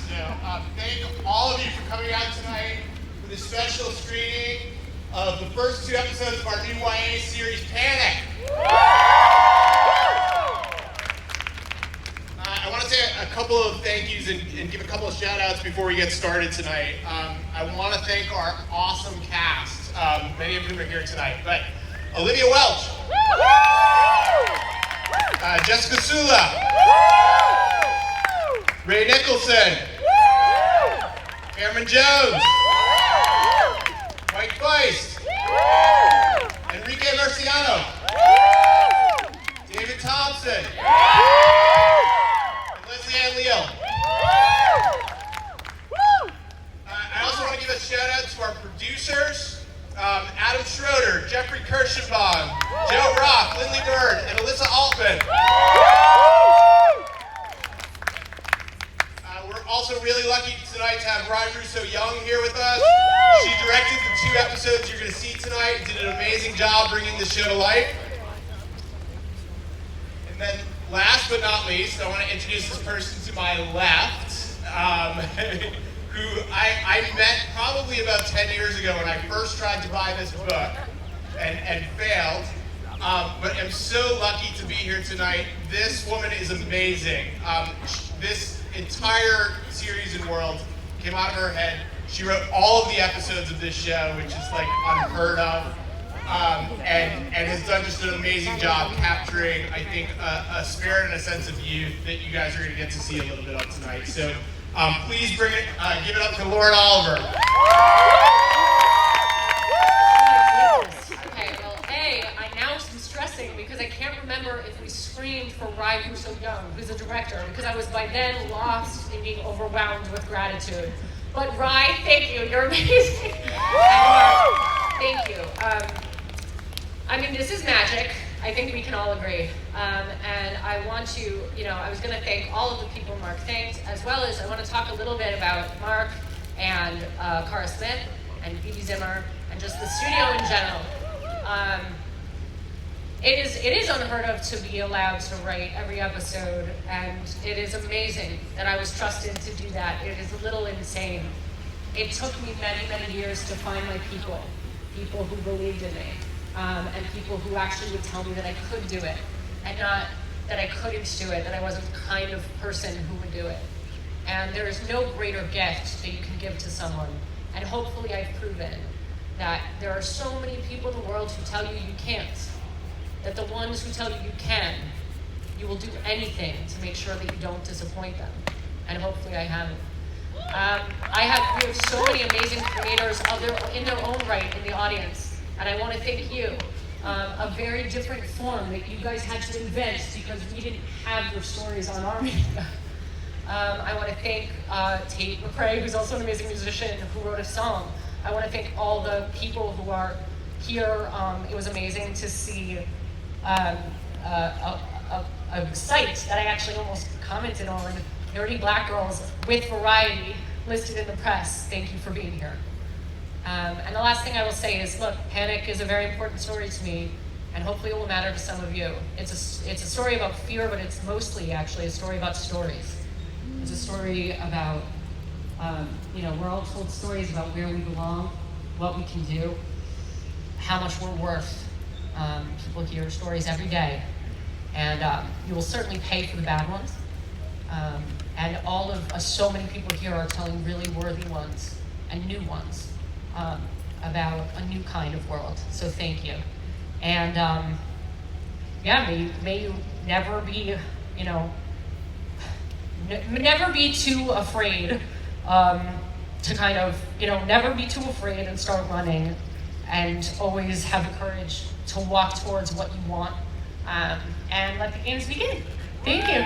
Thank all of you for coming out tonight for this special screening of the first 2 episodes of our new YA series, Panic. I want to say a couple of thank yous and give a couple of shout outs before we get started tonight. I want to thank our awesome cast, many of whom are here tonight, but Olivia Welch, Jessica Sula, Ray Nicholson, Cameron Jones, Mike Faist, Enrique Marciano, David Thompson, and Leslie Ann Leal. I also want to give a shout out to our producers, Adam Schroeder, Jeffrey Kirschenbaum, Joe Rock, Lindley Bird, and Alyssa Altman. We're also really lucky tonight to have Ryan Russo-Young here with us. She directed the 2 episodes you're going to see tonight and did an amazing job bringing the show to life. And then last but not least, I want to introduce this person to my left, who I met probably about 10 years ago when I first tried to buy this book and failed. But I'm so lucky to be here tonight. This woman is amazing. This entire series and world came out of her head. She wrote all of the episodes of this show, which is like unheard of, and has done just an amazing job capturing, I think, a spirit and a sense of youth that you guys are going to get to see a little bit of tonight. So please give it up to Lauren Oliver. Okay, well, I now am stressing because I can't remember if we screamed for Ryan Russo-Young, who's a director, because I was by then lost in being overwhelmed with gratitude. But Ryan, thank you, you're amazing. Thank you. I mean, this is magic. I think we can all agree. And I want to, I was going to thank all of the people Mark thanked, as well as I want to talk a little bit about Mark and Cara Smith and Phoebe Zimmer and just the studio in general. It is unheard of to be allowed to write every episode, and it is amazing that I was trusted to do that. It is a little insane. It took me many, many years to find my people who believed in me, and people who actually would tell me that I could do it, and not that I couldn't do it, that I wasn't the kind of person who would do it. And there is no greater gift that you can give to someone, and hopefully I've proven that there are so many people in the world who tell you you can't, that the ones who tell you you can, you will do anything to make sure that you don't disappoint them. And hopefully I haven't. We have so many amazing creators in their own right in the audience. And I want to thank you. A very different form that you guys had to invent because we didn't have your stories on our media. I want to thank Tate McRae, who's also an amazing musician, who wrote a song. I want to thank all the people who are here. It was amazing to see a site that I actually almost commented on, Nerdy Black Girls with Variety, listed in the press. Thank you for being here. And the last thing I will say is, look, Panic is a very important story to me, and hopefully it will matter to some of you. It's a story about fear, but it's mostly actually a story about stories. It's a story about, we're all told stories about where we belong, what we can do, how much we're worth. People hear stories every day, and you will certainly pay for the bad ones. And all of us, so many people here are telling really worthy ones and new ones about a new kind of world. So thank you. And may you never be, never be too afraid to kind of, never be too afraid and start running, and always have the courage to walk towards what you want, and let the games begin. Thank you.